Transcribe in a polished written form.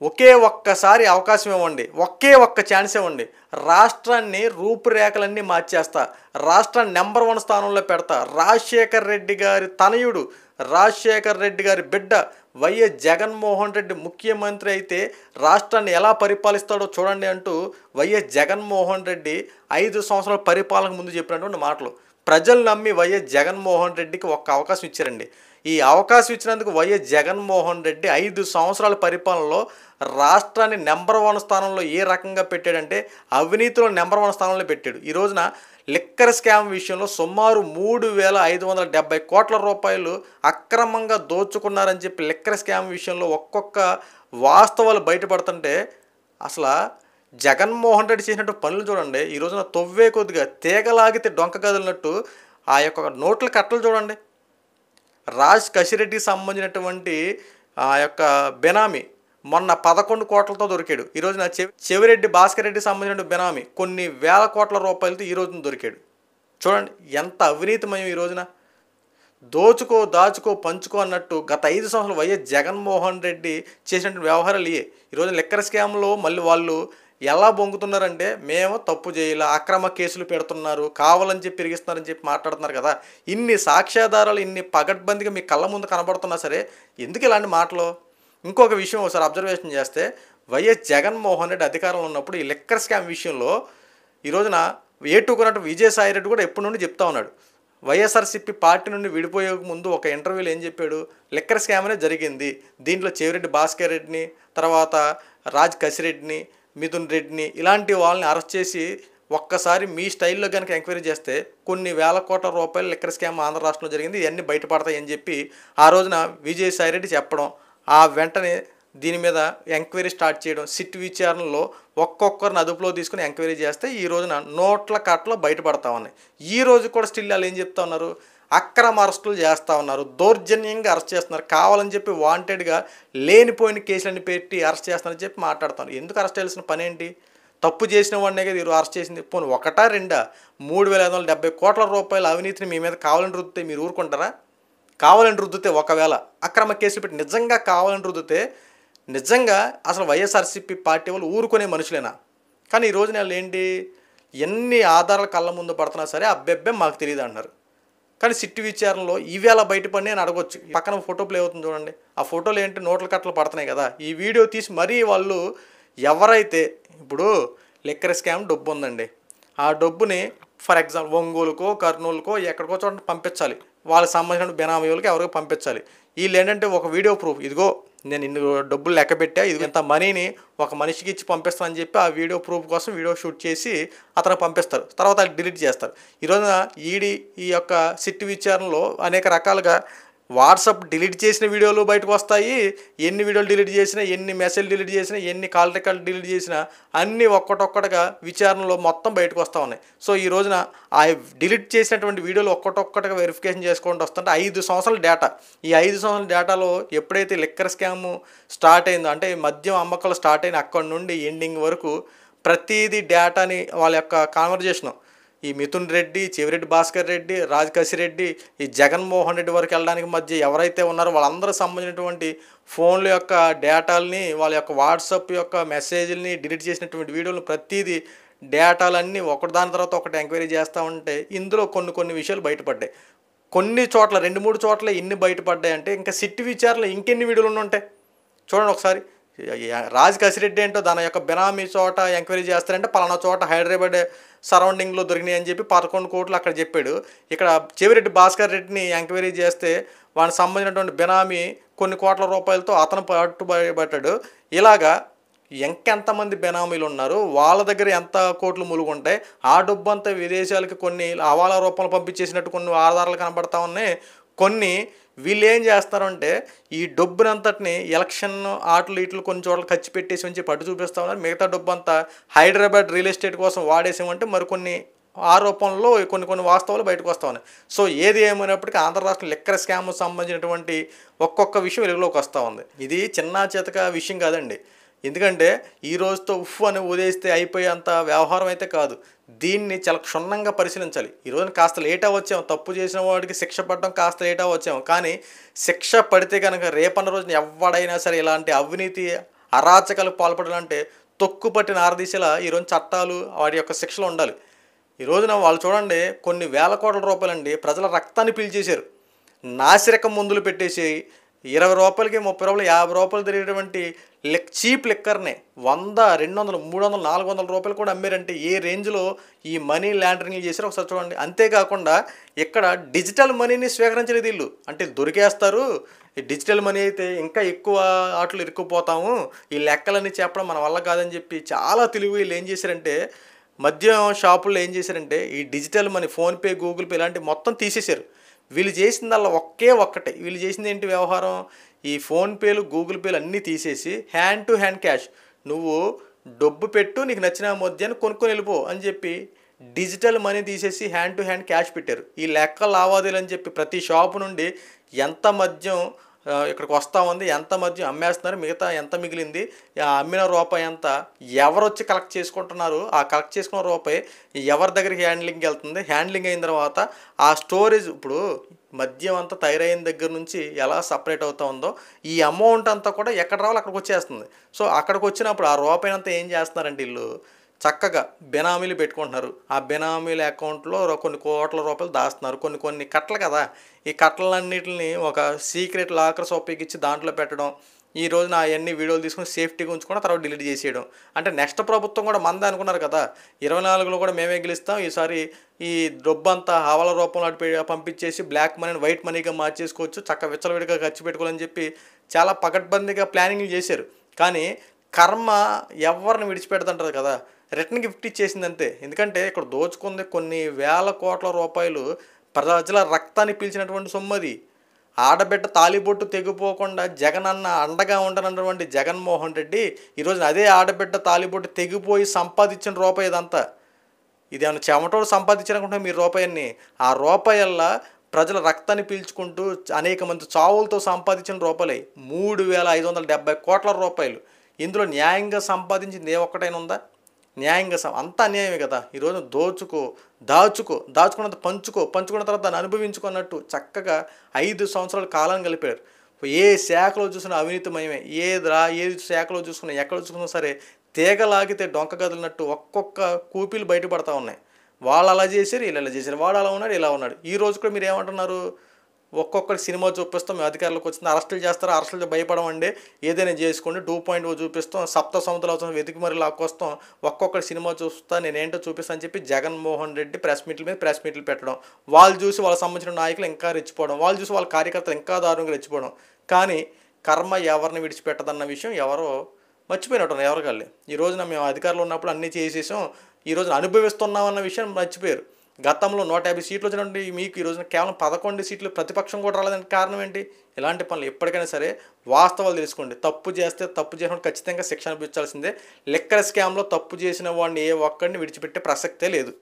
ఒకే ఒక్కసారి అవకాశం ఇవ్వండి, ఒకే ఒక్క ఛాన్స్ ఇవ్వండి, రాష్ట్రాన్ని రూపురేఖలన్నీ మార్చేస్తా, రాష్ట్రాన్ని నెంబర్ 1 స్థానంలో పెడతా. రాజశేఖర్ రెడ్డి గారి తనయుడు, రాజశేఖర్ రెడ్డి గారి బిడ్డ వైఎస్ జగన్మోహన్ రెడ్డి ముఖ్యమంత్రి అయితే రాష్ట్రాన్ని ఎలా పరిపాలిస్తాడో చూడండి అంటూ వైఎస్ జగన్మోహన్ రెడ్డి 5 సంవత్సరాల పరిపాలనకు ముందు చెప్పినటువంటి మాటలు. ప్రజలు నమ్మి వైఎస్ జగన్మోహన్ రెడ్డికి ఒక్క అవకాశం ఇచ్చారండి. ఈ అవకాశం ఇచ్చినందుకు వైఎస్ జగన్మోహన్ రెడ్డి 5 సంవత్సరాల పరిపాలనలో రాష్ట్రాన్ని నెంబర్ 1 స్థానంలో ఏ రకంగా పెట్టాడంటే అవినీతిలో నెంబర్ 1 స్థానంలో పెట్టాడు. ఈ రోజున లిక్కర్ స్కామ్ విషయంలో సుమారు 3,570 కోట్ల రూపాయలు అక్రమంగా దోచుకున్నారని చెప్పి లిక్కర్ స్కామ్ విషయంలో ఒక్కొక్క వాస్తవాలు బయటపడుతుంటే అసలు జగన్మోహన్ రెడ్డి చేసినట్టు పనులు చూడండి. ఈ రోజున తొవ్వే కొద్దిగా తీగలాగితే డొంక కదిలినట్టు ఆ యొక్క నోట్ల కట్టలు చూడండి. రాజ్ కసిరెడ్డికి సంబంధించినటువంటి ఆ యొక్క బెనామీ మొన్న 11 కోట్లతో దొరికాడు. ఈ రోజున చెవిరెడ్డి భాస్కర్ రెడ్డికి సంబంధించిన బెనామీ కొన్ని వేల కోట్ల రూపాయలతో ఈ రోజున దొరికాడు. చూడండి ఎంత అవినీతిమయం. ఈ రోజున దోచుకో దాచుకో పంచుకో అన్నట్టు గత 5 సంవత్సరాలు వైఎస్ జగన్మోహన్ రెడ్డి చేసినటువంటి వ్యవహారాలు ఇవే. ఈరోజు లిక్కర్ స్కామ్లో మళ్ళీ వాళ్ళు ఎలా బొంగుతున్నారంటే మేము తప్పు చేయాల, అక్రమ కేసులు పెడుతున్నారు, కావాలని చెప్పి పెరిగిస్తున్నారని చెప్పి మాట్లాడుతున్నారు కదా. ఇన్ని సాక్ష్యాధారాలు ఇన్ని పగడ్బందీగా మీ కళ్ళ ముందు కనబడుతున్నా సరే ఎందుకు ఇలాంటి మాటలు? ఇంకొక విషయం ఒకసారి అబ్జర్వేషన్ చేస్తే వైఎస్ జగన్మోహన్ రెడ్డి అధికారంలో ఉన్నప్పుడు ఈ లిక్కర్ స్కామ్ విషయంలో ఈ రోజున ఏటుకున్నట్టు విజయసాయి రెడ్డి కూడా ఎప్పటి నుండి చెప్తా ఉన్నాడు. వైఎస్ఆర్సీపీ పార్టీ నుండి విడిపోయే ముందు ఒక ఇంటర్వ్యూలో ఏం చెప్పాడు, లిక్కర్ స్కామ్ అనేది జరిగింది, దీంట్లో చెవిరెడ్డి భాస్కర్ రెడ్డిని, తర్వాత రాజ్ కసిరెడ్డిని, మిథున్ రెడ్డిని ఇలాంటి వాళ్ళని అరెస్ట్ చేసి ఒక్కసారి మీ స్టైల్లో కనుక ఎంక్వైరీ చేస్తే కొన్ని వేల కోట్ల రూపాయలు లిక్కర్ స్కామ్ ఆంధ్ర రాష్ట్రంలో జరిగింది, ఇవన్నీ బయటపడతాయని చెప్పి ఆ రోజున విజయసాయి రెడ్డి చెప్పడం, ఆ వెంటనే దీని మీద ఎంక్వైరీ స్టార్ట్ చేయడం, సిట్ విచారణలో ఒక్కొక్కరిని అదుపులో తీసుకుని ఎంక్వైరీ చేస్తే ఈ రోజున నోట్ల కట్టలో బయటపడతా ఉన్నాయి. ఈ రోజు కూడా స్టిల్ వాళ్ళు ఏం చెప్తా ఉన్నారు, అక్రమ అరెస్టులు చేస్తూ ఉన్నారు, దౌర్జన్యంగా అరెస్ట్ చేస్తున్నారు, కావాలని చెప్పి వాంటెడ్గా లేనిపోయిన కేసులన్నీ పెట్టి అరెస్ట్ చేస్తున్నారని చెప్పి మాట్లాడుతున్నారు. ఎందుకు అరెస్ట్ చేయాల్సిన పని ఏంటి? తప్పు చేసిన వాడినే కదా ఈరోజు అరెస్ట్ చేసింది. పోనీ ఒకటా రెండా 3,570 కోట్ల రూపాయల అవినీతిని మీ మీద కావాలని రుద్దితే మీరు ఊరుకుంటారా? కావాలని రుద్దితే ఒకవేళ అక్రమ కేసులు పెట్టి నిజంగా కావాలని రుద్దితే నిజంగా అసలు వైఎస్ఆర్సీపీ పార్టీ వాళ్ళు ఊరుకునే మనుషులేనా? కానీ ఈ రోజున వాళ్ళు ఏంటి, ఎన్ని ఆధారాలు కళ్ళ ముందు పడుతున్నా సరే అబ్బెబ్బే మాకు తెలియదు అంటున్నారు. కానీ సిట్టు విచారణలో ఈవేళ బయటపడి అని అడగొచ్చు. పక్కన ఫోటో ప్లే అవుతుంది చూడండి, ఆ ఫోటోలు ఏంటి నోట్ల కట్టలు పడుతున్నాయి కదా. ఈ వీడియో తీసి మరీ వాళ్ళు ఎవరైతే ఇప్పుడు లిక్కర్ స్కామ్ డబ్బు ఉందండి, ఆ డబ్బుని ఫర్ ఎగ్జాంపుల్ ఒంగోలుకో కర్నూలుకో ఎక్కడికో చోట పంపించాలి, వాళ్ళకి సంబంధించిన బెనామీలకు ఎవరికో పంపించాలి. వీళ్ళు ఏంటంటే ఒక వీడియో ప్రూఫ్, ఇదిగో నేను ఇన్ని డబ్బులు లెక్క పెట్టా, ఇది ఇంత మనీని ఒక మనిషికి ఇచ్చి పంపిస్తానని చెప్పి ఆ వీడియో ప్రూఫ్ కోసం వీడియో షూట్ చేసి అతను పంపిస్తారు, తర్వాత అది డిలీట్ చేస్తారు. ఈరోజున ఈడీ ఈ యొక్క సిట్టు విచారణలో అనేక రకాలుగా వాట్సాప్ డిలీట్ చేసిన వీడియోలు బయటకు వస్తాయి, ఎన్ని వీడియోలు డిలీట్ చేసినా, ఎన్ని మెసేజ్ డిలీట్ చేసినా, ఎన్ని కాల్ రికార్డు డిలీట్ చేసినా అన్నీ ఒక్కటొక్కటిగా విచారణలో మొత్తం బయటకు వస్తూ ఉన్నాయి. సో ఈ రోజున ఆ డిలీట్ చేసినటువంటి వీడియోలు ఒక్కటొక్కటిగా వెరిఫికేషన్ చేసుకుంటూ వస్తుంటే 5 సంవత్సరాల డేటా, ఈ 5 సంవత్సరాల డేటాలో ఎప్పుడైతే లిక్కర్ స్కామ్ స్టార్ట్ అయిందో అంటే మద్యం అమ్మకాలు స్టార్ట్ అయిన అక్కడి నుండి ఎండింగ్ వరకు ప్రతిదీ డేటాని వాళ్ళ యొక్క కాన్వర్జేషను ఈ మిథున్ రెడ్డి, చెవిరెడ్డి భాస్కర్ రెడ్డి, రాజ్ కసిరెడ్డి, ఈ జగన్మోహన్ రెడ్డి వరకు వెళ్ళడానికి మధ్య ఎవరైతే ఉన్నారో వాళ్ళందరూ సంబంధించినటువంటి ఫోన్ల యొక్క డేటాలని, వాళ్ళ యొక్క వాట్సాప్ యొక్క మెసేజ్ని, డిలీట్ చేసినటువంటి వీడియోలు ప్రతిదీ డేటాలన్నీ ఒకటి దాని తర్వాత ఒకటి ఎంక్వైరీ చేస్తూ ఉంటే ఇందులో కొన్ని విషయాలు బయటపడ్డాయి. కొన్ని చోట్ల 2-3 చోట్ల ఇన్ని బయటపడ్డాయి అంటే ఇంకా సిట్టు విచారణలో ఇంకెన్ని వీడియోలు ఉంటాయి చూడండి ఒకసారి. రాజ్ కసిరెడ్డి ఏంటో దాని యొక్క బెనామీ చోట ఎంక్వైరీ చేస్తారంటే పలానా చోట హైదరాబాద్ సరౌండింగ్లో దొరికినాయి అని చెప్పి 11 కోట్లు అక్కడ చెప్పాడు. ఇక్కడ చెవిరెడ్డి భాస్కర్ రెడ్డిని ఎంక్వైరీ చేస్తే వానికి సంబంధించినటువంటి బెనామీ కొన్ని కోట్ల రూపాయలతో అతను పట్టుబట్టాడు. ఇలాగా ఎంతమంది బెనామీలు ఉన్నారు, వాళ్ళ దగ్గర ఎంత కోట్లు ములుగుంటాయి, ఆ డబ్బు అంతా విదేశాలకి కొన్ని హవాలా రూపంలో పంపించేసినట్టు కొన్ని ఆధారాలు కనబడతా ఉన్నాయి. కొన్ని వీళ్ళు ఏం చేస్తారంటే ఈ డబ్బునంతటిని ఎలక్షన్ ఆటలు ఇట్లు కొన్ని చోట్ల ఖర్చు పెట్టేసి ఉంచి పట్టు చూపిస్తూ ఉన్నారు, మిగతా డబ్బు అంతా హైదరాబాద్ రియల్ ఎస్టేట్ కోసం వాడేసామంటే మరికొన్ని ఆరోపణలో కొన్ని వాస్తవాలు బయటకు వస్తూ ఉన్నాయి. సో ఏది ఏమైనప్పటికీ ఆంధ్ర రాష్ట్రం లిక్కర్ స్కామ్ సంబంధించినటువంటి ఒక్కొక్క విషయం వెలుగులోకి వస్తూ ఉంది. ఇది చిన్న చేతక విషయం కాదండి, ఎందుకంటే ఈ రోజుతో ఉఫ్ అని ఉదేస్తే అయిపోయేంత వ్యవహారం అయితే కాదు. దీన్ని చాలా క్షుణ్ణంగా పరిశీలించాలి. ఈరోజు కాస్త లేట్ అవ్వచ్చాము, తప్పు చేసిన వాడికి శిక్ష పడడం కాస్త లేట్ అవ్వచ్చాము, కానీ శిక్ష పడితే కనుక రేపన్న రోజున ఎవడైనా సరే ఇలాంటి అవినీతి అరాచకాలకు పాల్పడాలంటే తొక్కు పట్టిన ఆరదీసేలా ఈరోజు చట్టాలు వాటి యొక్క శిక్షలు ఉండాలి. ఈ రోజున వాళ్ళు చూడండి కొన్ని వేల కోట్ల రూపాయలండి ప్రజల రక్తాన్ని పీల్చేశారు. నాసిరకం మందులు పెట్టేసి ₹20కి ₹30 ₹50 తిరిగేటువంటి చీప్ లిక్కర్ని 100, 200, 300, ₹400 కూడా అమ్మారంటే ఏ రేంజ్లో ఈ మనీ లాండరింగ్ చేశారో ఒకసారి చూడండి. అంతేకాకుండా ఇక్కడ డిజిటల్ మనీని స్వీకరించలేదు వీళ్ళు. అంటే దొరికేస్తారు, ఈ డిజిటల్ మనీ అయితే ఇంకా ఎక్కువ ఆటలు ఇరుక్కుపోతాము, ఈ లెక్కలన్నీ చెప్పడం మన వల్ల కాదని చెప్పి చాలా తెలివి వీళ్ళు ఏం చేశారంటే మద్యం షాపుల్లో ఏం చేశారంటే ఈ digital money PhonePe, Google pay ఇలాంటివి మొత్తం తీసేశారు. వీళ్ళు చేసిందల్లా ఒక్కటే వీళ్ళు చేసింది ఏంటి వ్యవహారం, ఈ ఫోన్పేలు, గూగుల్ పేలు అన్నీ తీసేసి హ్యాండ్ టు హ్యాండ్ క్యాష్, నువ్వు డబ్బు పెట్టు నీకు నచ్చిన మద్యాన్ని కొనుక్కొని వెళ్ళిపో అని చెప్పి డిజిటల్ మనీ తీసేసి హ్యాండ్ టు హ్యాండ్ క్యాష్ పెట్టారు. ఈ లెక్క లావాదేవీలు అని చెప్పి ప్రతి షాపు నుండి ఎంత మద్యం ఇక్కడికి వస్తూ ఉంది, ఎంత మద్యం అమ్మేస్తున్నారు, మిగతా ఎంత మిగిలింది, ఆ అమ్మిన రూపాయి ఎంత, ఎవరు వచ్చి కలెక్ట్ చేసుకుంటున్నారు, ఆ కలెక్ట్ చేసుకున్న రూపాయి ఎవరి దగ్గరికి హ్యాండ్లింగ్ వెళ్తుంది, హ్యాండ్లింగ్ అయిన తర్వాత ఆ స్టోరేజ్ ఇప్పుడు మద్యం అంతా తయారైన దగ్గర నుంచి ఎలా సపరేట్ అవుతూ ఉందో ఈ అమౌంట్ అంతా కూడా ఎక్కడ రావాలి అక్కడికి వచ్చేస్తుంది. సో అక్కడికి వచ్చినప్పుడు ఆ రూపాయి అంతా ఏం చేస్తున్నారంటే వీళ్ళు చక్కగా బెనామీలు పెట్టుకుంటున్నారు. ఆ బెనామీల అకౌంట్లో కొన్ని కోట్ల రూపాయలు దాస్తున్నారు. కొన్ని కట్టలు కదా, ఈ కట్టలన్నిటిని ఒక సీక్రెట్ లాకర్స్ ఉపయోగించి దాంట్లో పెట్టడం, ఈ రోజున అవన్నీ వీడియోలు తీసుకుని సేఫ్టీగా ఉంచుకుని తర్వాత డిలీట్ చేసేయడం. అంటే నెక్స్ట్ ప్రభుత్వం కూడా మందే అనుకున్నారు కదా, 24లో కూడా మేమే గెలుస్తాం, ఈసారి ఈ డబ్బు అంతా హవాలా రూపంలో పంపించేసి బ్లాక్ మనీని వైట్ మనీగా మార్చేసుకోవచ్చు, చక్కగా విచ్చలవిడిగా ఖర్చు పెట్టుకోవాలని చెప్పి చాలా పకడ్బందీగా ప్లానింగ్లు చేశారు. కానీ కర్మ ఎవరిని విడిచిపెడతంటారు కదా, రిటర్న్ గిఫ్ట్ ఇచ్చేసిందంతే. ఎందుకంటే ఇక్కడ దోచుకుంది కొన్ని వేల కోట్ల రూపాయలు ప్రజల రక్తాన్ని పీల్చినటువంటి సొమ్మది. ఆడబిడ్డ తాలిబొట్టు తెగిపోకుండా జగన్ అన్న అండగా ఉండనటువంటి జగన్మోహన్ రెడ్డి ఈరోజు అదే ఆడబిడ్డ తాలిబొట్టు తెగిపోయి సంపాదించిన రూపాయి ఇదంతా. ఇదేమన్నా చెమటోడు సంపాదించారనుకుంటే మీరు రూపాయన్ని, ఆ రూపాయల్లా ప్రజల రక్తాన్ని పీల్చుకుంటూ అనేక మంది చావులతో సంపాదించిన రూపాయలే 3,570 కోట్ల రూపాయలు. ఇందులో న్యాయంగా సంపాదించింది ఏ ఒక్కటైనా ఉందా? న్యాయంగా అంతా అన్యాయమే కదా. ఈరోజు దాచుకున్నంత పంచుకున్న తర్వాత దాన్ని అనుభవించుకున్నట్టు చక్కగా 5 సంవత్సరాల కాలం గలిపారు. ఏ శాఖలో చూసినా అవినీతిమయమే, ఏది శాఖలో చూసుకున్నా ఎక్కడ చూసుకున్నా సరే తీగలాగితే డొంక కదిలినట్టు ఒక్కొక్క కూపీలు బయటపడతా ఉన్నాయి. వాళ్ళు అలా చేశారు, వీళ్ళు ఇలా చేశారు, వాడు అలా ఉన్నాడు, ఇలా ఉన్నాడు. ఈ రోజు కూడా మీరు ఏమంటున్నారు, ఒక్కొక్కటి సినిమా చూపిస్తాం, మేము అధికారులకు వచ్చింది అరెస్టులు చేస్తారు, అరెస్టులు భయపడమండి, ఏదైనా చేసుకోండి, 2.0 చూపిస్తాం, సప్త సముద్రాలు వెతికి మరి లాక్కొస్తాం, ఒక్కొక్కటి సినిమా చూస్తా నేనేంటో చూపిస్తాను అని చెప్పి జగన్మోహన్ రెడ్డి ప్రెస్ మీట్లు పెట్టడం, వాళ్ళు చూసి వాళ్ళకి సంబంధించిన నాయకులు ఇంకా రెచ్చిపోవడం, వాళ్ళు చూసి వాళ్ళ కార్యకర్తలు ఇంకా దారుణంగా రెచ్చిపోవడం. కానీ కర్మ ఎవరిని విడిచిపెట్టదన్న విషయం ఎవరో మర్చిపోయినట్టు ఎవరు కాళ్ళు. ఈ రోజున మేము అధికారులు ఉన్నప్పుడు అన్నీ చేసేసాం, ఈ రోజున అనుభవిస్తున్నామన్న విషయం మర్చిపోయారు. గతంలో 150 సీట్లు వచ్చినటువంటి మీకు ఈ రోజున కేవలం 11 సీట్లు ప్రతిపక్షం కూడా రాలేదానికి కారణం ఏంటి? ఇలాంటి పనులు ఎప్పటికైనా సరే వాస్తవాలు తెలుసుకోండి. తప్పు చేసిన ఖచ్చితంగా శిక్ష అనిపించాల్సిందే. లిక్కర్ స్కామ్లో తప్పు చేసిన వాడిని ఏ ఒక్కడిని విడిచిపెట్టే ప్రసక్తే లేదు.